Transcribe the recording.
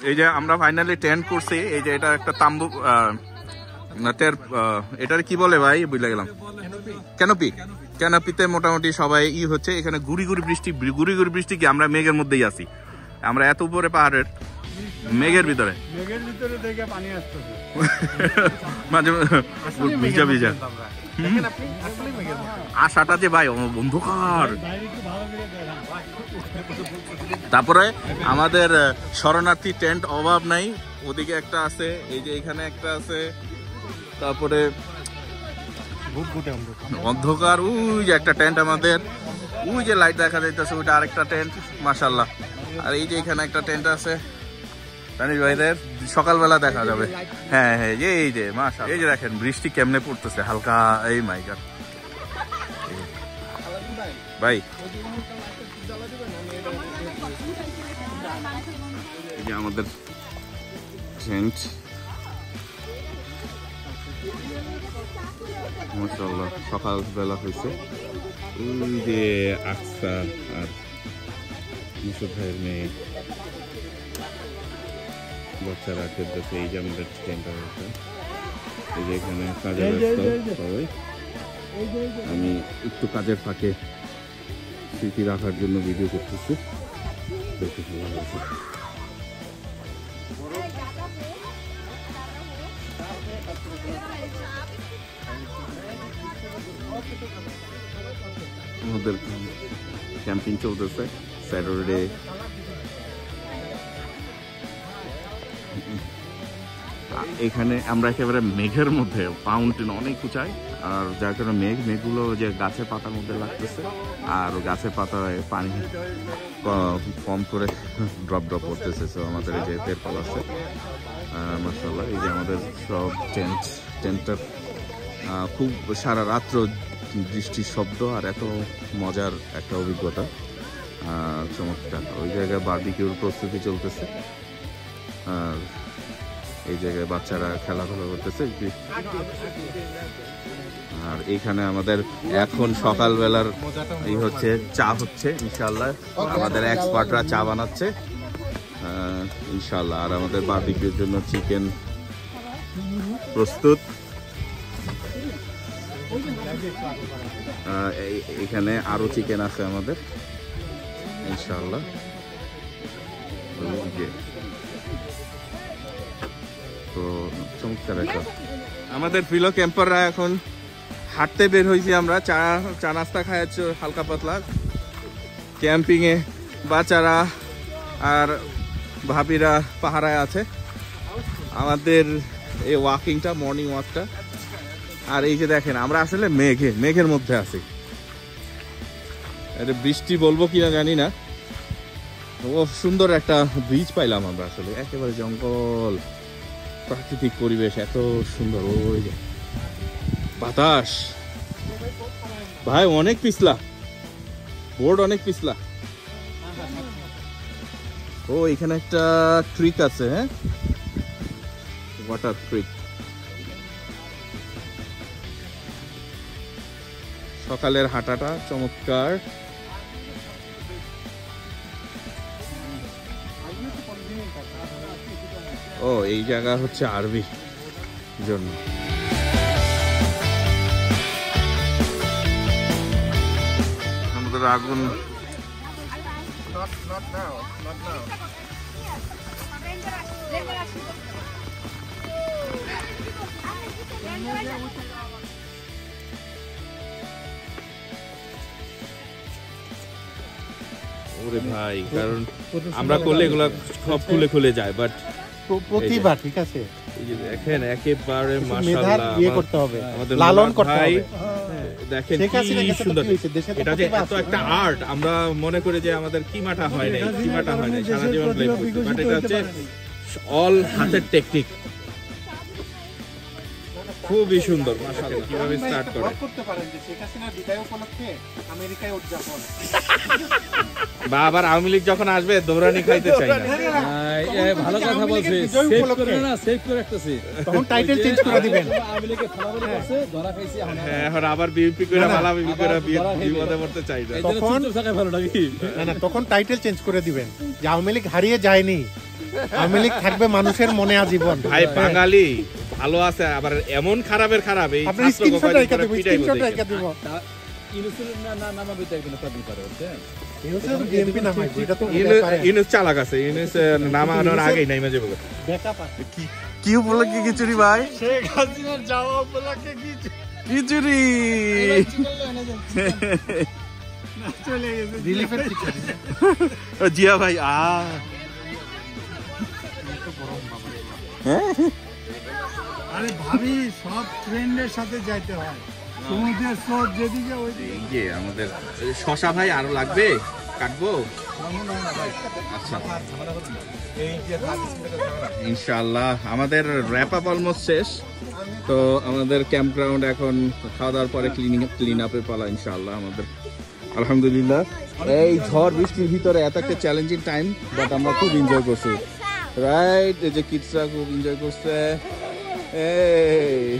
এই যে আমরা ফাইনালি টেন্ট করছি, এই যে এটা একটা তাম্বু, এটার কি বলে ভাই বুঝলে গেলাম, ক্যানোপি। ক্যানোপিতে মোটামুটি সবাই হচ্ছে। এখানে গুড়ি গুড়ি বৃষ্টি কি, আমরা মেঘের মধ্যেই আছি, আমরা এত উপরে পাহাড়ের মেঘের ভিতরে দেখে পানি আসতেছে মাঝে ভিজা ভিজা। আশাটা যে ভাই অন্ধকার। তারপরে আমাদের শরণার্থী টেন্ট অভাব নাই, ওদিকে একটা আছে, এই যে এখানে একটা আছে, তারপরে অন্ধকার। ওই যে একটা টেন্ট আমাদের, ওই যে লাইট দেখা যাইতেছে, ওইটা আরেকটা টেন্ট মাশাআল্লাহ। আর এই যে এখানে একটা টেন্ট আছে তানিশ ভাইদের, সকালবেলা দেখা যাবে। হ্যাঁ হ্যাঁ, এই যে মাশাআল্লাহ, এই যে দেখেন বৃষ্টি কেমনে পড়তেছে হালকা। এই মাই গড ভাই, এই যে আমাদের টেন্ট মাশাআল্লাহ সকালবেলা হয়েছে। ওই যে আকসা আর মুসুদ ভাইয়ের মেয়ে, বাচ্চারা খেলতেছে। এই যে আমাদের টেন্ট আছে, এই যে এখানে কাজে ব্যস্ত সবাই। আমি একটু কাজের ফাঁকে স্মৃতি রাখার জন্য ভিডিও করতেছি, দেখতে ভালো লাগছে। আমাদের ক্যাম্পিং চলতেছে স্যাটারডে। এখানে আমরা একেবারে মেঘের মধ্যে, মাউন্টেন অনেক উঁচায়, আর যার কারণে মেঘগুলো যে গাছের পাতার মধ্যে লাগতেছে, আর গাছের পাতায় পানি কম করে ড্রপ করতেছে। তো আমাদের এই যে তেরপাল আছে মাশাআল্লাহ। এই যে আমাদের সব টেন্টটা খুব সারা রাত্র বৃষ্টির শব্দ, আর এত মজার একটা অভিজ্ঞতা, চমৎকার। ওই জায়গায় বারবিকিউর প্রস্তুতি চলতেছে, আর এই জায়গায় বাচ্চারা খেলাধুলা করতেছে। আর এইখানে আমাদের এখন সকালবেলার এই হচ্ছে চা হচ্ছে ইনশাআল্লাহ, আমাদের এক্সপার্টরা চা বানাচ্ছে ইনশাআল্লাহ। আর আমাদের বারবিকিউর জন্য চিকেন প্রস্তুত। এখানে আরো চিকেন আছে আমাদের ইনশাআল্লাহ। তো চমৎকার একটা, আমাদের ফিলো ক্যাম্পাররা এখন হাঁটতে বের হয়েছি আমরা, চা নাস্তা খাওয়াচ্ছ হালকা পাতলা। ক্যাম্পিংয়ে বাচ্চারা আর ভাবিরা পাহারায় আছে। আমাদের এই ওয়াকিংটা, মর্নিং ওয়াকটা। আর এই যে দেখেন আমরা আসলে মেঘের মধ্যে আছি। এটা বৃষ্টি বলবো কিনা জানি না। ও সুন্দর একটা ব্রিজ পাইলাম আমরা, আসলে একেবারে জঙ্গল, প্রাকৃতিক পরিবেশ এত সুন্দর। ওই যে বাতাস ভাই অনেক পিছলা, বোর্ড অনেক পিছলা। ও এখানে একটা ক্রিক আছে, হ্যাঁ ওয়াটার ক্রিক। সকালের হাঁটাটা চমৎকার। ও এই জায়গা হচ্ছে আরবি জন্য। আমাদের আগুন ওরে ভাই, কারণ আমরা করলে এগুলা সব খুলে যায়, বাট প্রতিভা ঠিক আছে। এই যে দেখেন একেবারে মাশাআল্লাহ, ইয়ে করতে হবে, আমাদের লালন করতে হবে। দেখেন কি সুন্দর, এটা যে এত একটা আর্ট। আমরা মনে করি যে আমাদের কিমাটা হয় নাই, সারা জীবন ব্লেম করি, বাট এটা হচ্ছে অল হাতের টেকনিক। খুবই সুন্দর মাশাআল্লাহ। কিভাবে স্টার্ট করে করতে পারেন যে শেখ হাসিনার বিদায় উপলক্ষে আমেরিকায় উদযাপন, বা আবার আওয়ামী লীগ যখন আসবে দৌড়ানি খাইতে চাই না। ভালো কথা বলছে, সেভ করে না, সেভ করে রাখতেছি। তখন টাইটেল চেঞ্জ করে দিবেন। আওয়ামী লীগের খেলাধুলা করছে, ধরা খাইছে। হ্যাঁ, এখন আবার বিএনপি করে মালা বিবি করে বিপদে পড়তে চাই না। তখন থাকা ভালো নাকি? না, তখন টাইটেল চেঞ্জ করে দিবেন যে আওয়ামী লীগ হারিয়ে যায়নি, আওয়ামী লীগ থাকবে মানুষের মনে আজীবন। ভাই বাঙালি ভালো আছে, আবার এমন খারাপের খারাপ এই আপনি স্ক্রিনশট রেখে দেব, স্ক্রিনশট রেখে দেব। ইউনুসের নামাবে তো একদিন কদিন পরে হচ্ছে ইউনুসের বিএনপি নামাই, এটা তো ইউনুস চালাক আছে, ইউনুস নামানোর আগেই নাইমা যাবে। ব্যাকআপ আছে। কি উপলক্ষে খিচুড়ি ভাই? শেখ হাসিনার যাওয়া উপলক্ষে খিচুড়ি চলে গেছে রিলিফের খিচুড়ি। জিয়া ভাই আরে ভাবি সব ট্রেন্ডের সাথে যাইতে হয়, সমুদ্রের স্রোত যেদিকে ওইদিকে। যে আমাদের শশা ভাই আরো লাগবে, কাটবো? আচ্ছা ইনশাআল্লাহ আমাদের র্যাপ আপ অলমোস্ট শেষ। তো আমাদের ক্যাম্প গ্রাউন্ড এখন খাওয়া দাওয়ার পরে ক্লিন আপের পালা ইনশাআল্লাহ আমাদের। আলহামদুলিল্লাহ এই ঝড় বৃষ্টির ভিতরে এত একটা চ্যালেঞ্জিং টাইম, বাট আমরা খুব এনজয় করছি, রাইট? এই যে কিডসরা খুব এনজয় করছে। এই